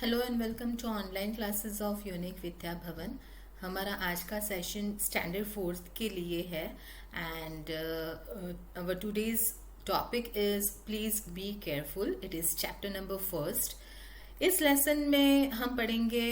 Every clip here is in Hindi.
Hello and welcome to online classes of unique Vidya Bhavan. हमारा आज का सेशन स्टैंडर्ड फोर्थ के लिए है and our today's topic is please be careful. It is chapter number first. इस लेसन में हम पढ़ेंगे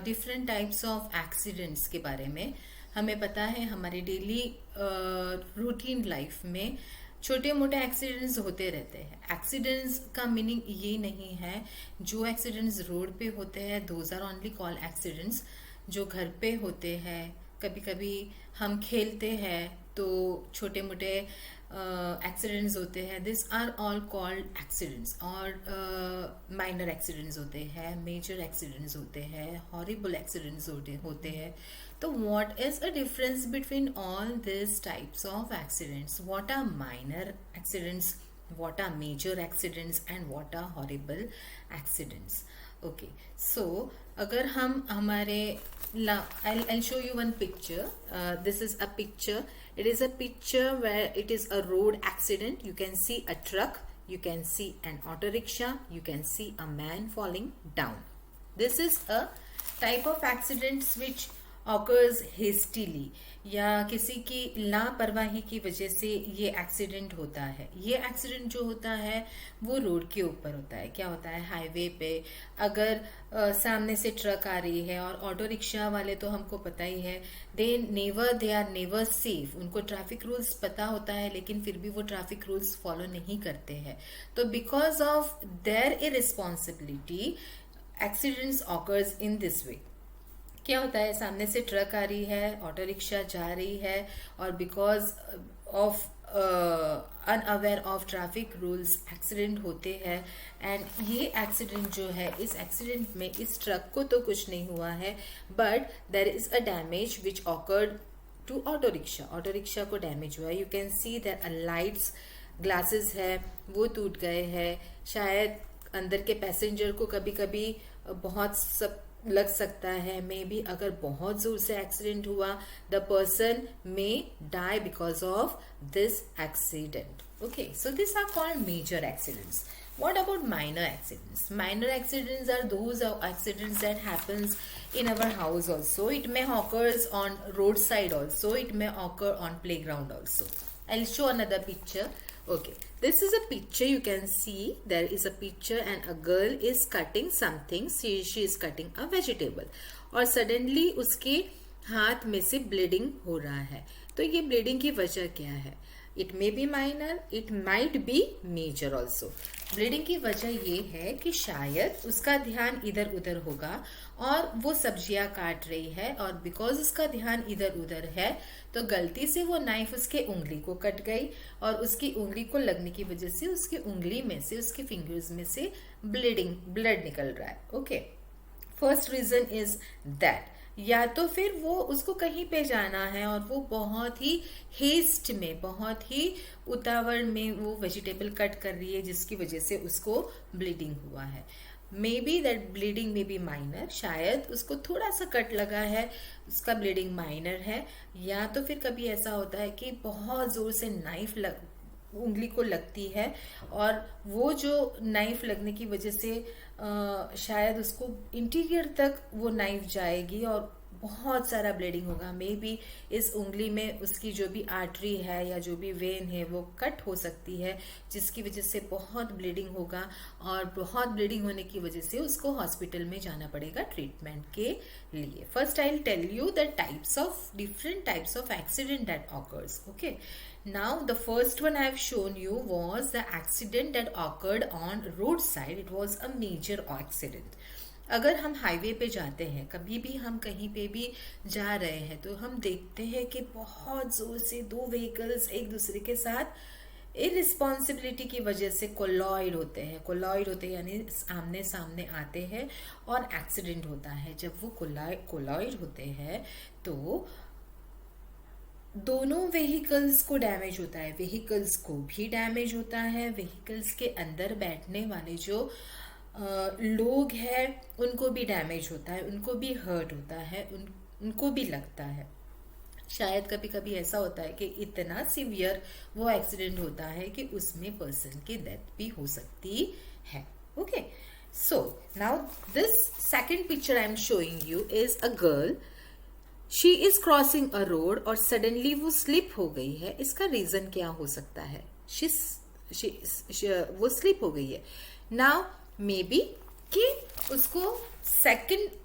डिफरेंट टाइप्स ऑफ एक्सीडेंट्स के बारे में। हमें पता है हमारे डेली रूटीन लाइफ में छोटे मोटे एक्सीडेंट्स होते रहते हैं। एक्सीडेंट्स का मीनिंग ये नहीं है जो एक्सीडेंट्स रोड पे होते हैं those are only call accidents. जो घर पे होते हैं, कभी कभी हम खेलते हैं तो छोटे मोटे एक्सीडेंट्स होते हैं, this are all called accidents. और माइनर एक्सीडेंट्स होते हैं, मेजर एक्सीडेंट्स होते हैं, हॉरिबल एक्सीडेंट्स होते हैं। तो what is a difference between all these types of accidents? What are minor accidents? What are major accidents? And what are horrible accidents? Okay, so अगर हम हमारे I'll show you one picture. This is a picture. It is a picture where it is a road accident. You can see a truck. You can see an auto rickshaw. You can see a man falling down. This is a type of accidents which occurs hastily या किसी की लापरवाही की वजह से ये एक्सीडेंट होता है। ये एक्सीडेंट जो होता है वो रोड के ऊपर होता है। क्या होता है, हाईवे पे अगर सामने से ट्रक आ रही है, और ऑटो रिक्शा वाले तो हमको पता ही है, दे आर नेवर सेफ। उनको ट्रैफिक रूल्स पता होता है लेकिन फिर भी वो ट्रैफिक रूल्स फॉलो नहीं करते हैं। तो because of their irresponsibility accidents occurs in this way. क्या होता है, सामने से ट्रक आ रही है, ऑटो रिक्शा जा रही है, और because of unaware of traffic rules accident होते हैं। एंड ये एक्सीडेंट जो है, इस एक्सीडेंट में इस ट्रक को तो कुछ नहीं हुआ है, but there is a damage which occurred to auto rickshaw. Auto rickshaw को डैमेज हुआ है। You can see that lights glasses है वो टूट गए हैं। शायद अंदर के पैसेंजर को कभी कभी बहुत सब लग सकता है। मे बी अगर बहुत जोर से एक्सीडेंट हुआ, the person may die because of this accident. Okay, so this are called major accidents. What about minor accidents? Minor accidents are those accidents that happens in our house also. It may occurs on roadside also. It may occur on playground also. I'll show another picture. Okay, this is a picture. You can see there is a picture and a girl is cutting something. She is cutting a vegetable और suddenly उसके हाथ में से ब्लीडिंग हो रहा है। तो ये ब्लीडिंग की वजह क्या है? It may be minor, it might be major also. Bleeding की वजह ये है कि शायद उसका ध्यान इधर उधर होगा और वो सब्जियां काट रही है, और बिकॉज उसका ध्यान इधर उधर है तो गलती से वो नाइफ उसके उंगली को कट गई, और उसकी उंगली को लगने की वजह से उसकी उंगली में से, उसके फिंगर्स में से ब्लड निकल रहा है। Okay, first reason is that. या तो फिर वो उसको कहीं पे जाना है और वो बहुत ही हेस्ट में, बहुत ही उतावल में वो वेजिटेबल कट कर रही है, जिसकी वजह से उसको ब्लीडिंग हुआ है। मे बी दैट ब्लीडिंग में बी माइनर, शायद उसको थोड़ा सा कट लगा है, उसका ब्लीडिंग माइनर है। या तो फिर कभी ऐसा होता है कि बहुत जोर से नाइफ उंगली को लगती है, और वो जो नाइफ लगने की वजह से शायद उसको इंटीरियर तक वो नाइफ जाएगी और बहुत सारा ब्लीडिंग होगा। मे बी इस उंगली में उसकी जो भी आर्टरी है या जो भी वेन है वो कट हो सकती है, जिसकी वजह से बहुत ब्लीडिंग होगा, और बहुत ब्लीडिंग होने की वजह से उसको हॉस्पिटल में जाना पड़ेगा ट्रीटमेंट के लिए। First I will tell you the types of different types of accident that occurs. Okay, now the first one I have shown you was the accident that occurred on roadside. It was a major accident. अगर हम हाईवे पे जाते हैं, कभी भी हम कहीं पे भी जा रहे हैं, तो हम देखते हैं कि बहुत जोर से दो व्हीकल्स एक दूसरे के साथ इररिस्पॉन्सिबिलिटी की वजह से कोलॉइड होते हैं यानी आमने सामने आते हैं और एक्सीडेंट होता है। जब वो कोलॉइड होते हैं तो दोनों व्हीकल्स को डैमेज होता है, व्हीकल्स को भी डैमेज होता है, व्हीकल्स के अंदर बैठने वाले जो लोग हैं उनको भी डैमेज होता है, उनको भी हर्ट होता है, उनको भी लगता है। शायद कभी कभी ऐसा होता है कि इतना सीवियर वो एक्सीडेंट होता है कि उसमें पर्सन की डेथ भी हो सकती है। Okay, So now this second picture I am showing you is a girl. She is crossing a road और suddenly वो slip हो गई है. इसका reason क्या हो सकता है? वो slip हो गई है. Now maybe कि उसको second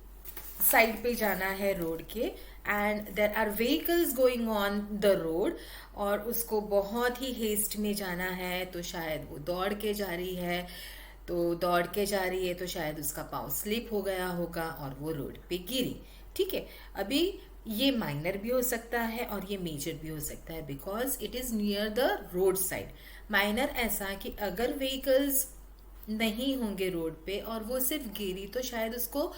side पे जाना है रोड के and there are vehicles going on the road और उसको बहुत ही haste में जाना है, तो शायद वो दौड़ के जा रही है. तो दौड़ के जा रही है तो शायद उसका पाँव स्लिप हो गया होगा और वो रोड पे गिरी. ठीक है, अभी ये माइनर भी हो सकता है और ये मेजर भी हो सकता है because it is near the road side. Minor ऐसा कि अगर व्हीकल्स नहीं होंगे रोड पे और वो सिर्फ गिरी तो शायद उसको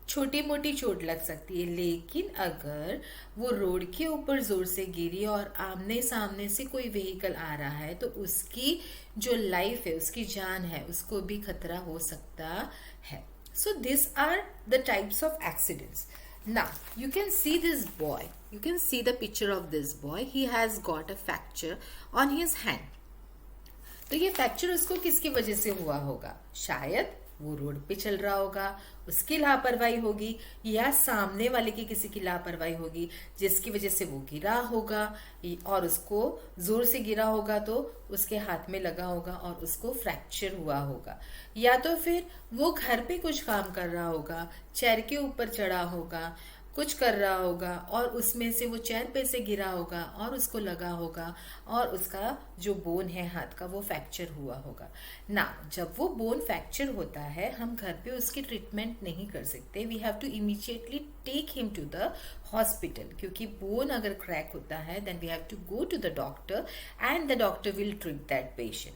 छोटी मोटी चोट लग सकती है. लेकिन अगर वो रोड के ऊपर जोर से गिरी और आमने सामने से कोई व्हीकल आ रहा है तो उसकी जो लाइफ है, उसकी जान है, उसको भी खतरा हो सकता है. So this are the types of accidents. Now you can see this boy, you can see the picture of this boy. He has got a fracture on his hand. तो ये फ्रैक्चर उसको किसकी वजह से हुआ होगा? शायद वो रोड पे चल रहा होगा, उसकी लापरवाही होगी, या सामने वाले की किसी की लापरवाही होगी जिसकी वजह से वो गिरा होगा और उसको जोर से गिरा होगा तो उसके हाथ में लगा होगा और उसको फ्रैक्चर हुआ होगा. या तो फिर वो घर पे कुछ काम कर रहा होगा, चेयर के ऊपर चढ़ा होगा, कुछ कर रहा होगा और उसमें से वो चेयर पे से गिरा होगा और उसको लगा होगा और उसका जो बोन है हाथ का वो फ्रैक्चर हुआ होगा ना. जब वो बोन फ्रैक्चर होता है हम घर पे उसकी ट्रीटमेंट नहीं कर सकते. We have to immediately take him to the hospital, क्योंकि बोन अगर क्रैक होता है then we have to go to the doctor and the doctor will treat that patient.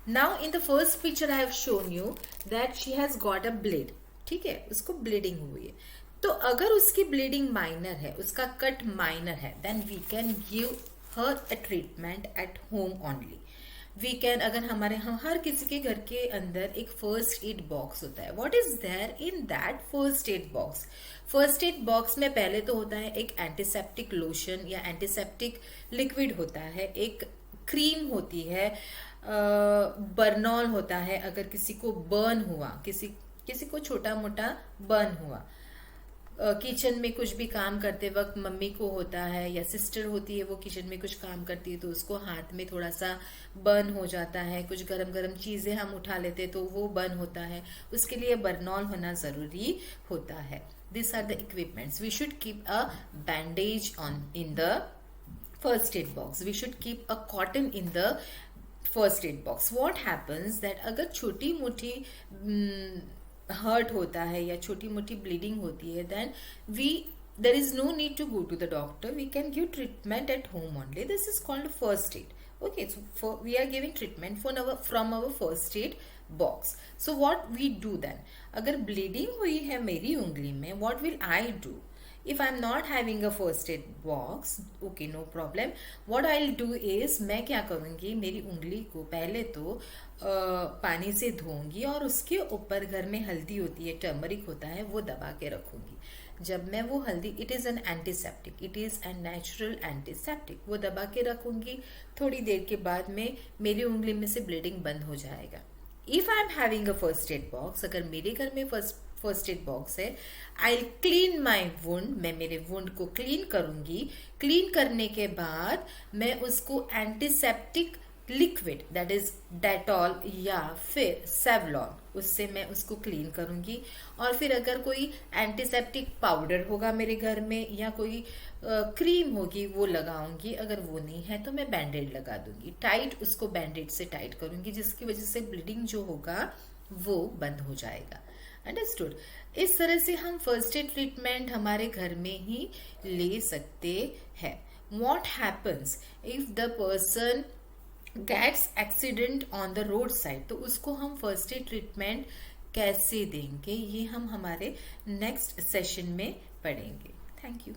Now in the first picture I have shown you that she has got a bleed. ठीक है, उसको ब्लीडिंग हुई है. तो अगर उसकी ब्लीडिंग माइनर है, उसका कट माइनर है, then we can give her a treatment at home only. We can, अगर हम हर किसी के घर के अंदर एक फर्स्ट एड बॉक्स होता है. What is there in that first aid box? First aid box में पहले तो होता है एक एंटीसेप्टिक लोशन या एंटीसेप्टिक लिक्विड होता है, एक क्रीम होती है, बर्नॉल होता है अगर किसी को बर्न हुआ, किसी को छोटा मोटा बर्न हुआ, किचन में कुछ भी काम करते वक्त मम्मी को होता है या सिस्टर होती है वो किचन में कुछ काम करती है तो उसको हाथ में थोड़ा सा बर्न हो जाता है, कुछ गरम गरम चीजें हम उठा लेते तो वो बर्न होता है, उसके लिए बर्नॉल होना जरूरी होता है. This are the equipments. We should keep a bandage on in the first aid box. We should keep a cotton in the first aid box. What happens that अगर छोटी मोटी हर्ट होता है या छोटी मोटी ब्लीडिंग होती है then there is no need to go to the doctor. We can give treatment at home only. This is called first aid. Okay, so we are giving treatment from our first aid box. So what we do then? अगर bleeding हुई है मेरी उंगली में, what will I do? If I'm not having a first aid box, okay, no problem. What I'll do is मैं क्या करूँगी, मेरी उंगली को पहले तो पानी से धोऊंगी और उसके ऊपर घर में हल्दी होती है, टर्मरिक होता है, वो दबा के रखूंगी. जब मैं वो हल्दी, it is an antiseptic, it is an natural antiseptic, वो दबा के रखूंगी. थोड़ी देर के बाद में मेरी उंगली में से ब्लीडिंग बंद हो जाएगा. If I am having a first aid box, अगर मेरे घर में फर्स्ट एड बॉक्स है, आई क्लीन माई वुंड, मैं मेरे वुंड को क्लीन करूंगी. क्लीन करने के बाद मैं उसको antiseptic liquid that is Dettol या फिर सेवलॉन, उससे मैं उसको क्लीन करूंगी. और फिर अगर कोई एंटीसेप्टिक पाउडर होगा मेरे घर में या कोई क्रीम होगी वो लगाऊंगी. अगर वो नहीं है तो मैं बैंडेड लगा दूंगी, टाइट, उसको बैंडेड से टाइट करूंगी जिसकी वजह से ब्लीडिंग जो होगा वो बंद हो जाएगा. अंडरस्टूड? इस तरह से हम फर्स्ट एड ट्रीटमेंट हमारे घर में ही ले सकते हैं. What happens if the person gets accident on the road side, तो उसको हम फर्स्ट एड ट्रीटमेंट कैसे देंगे ये हम हमारे नेक्स्ट सेशन में पढ़ेंगे. Thank you.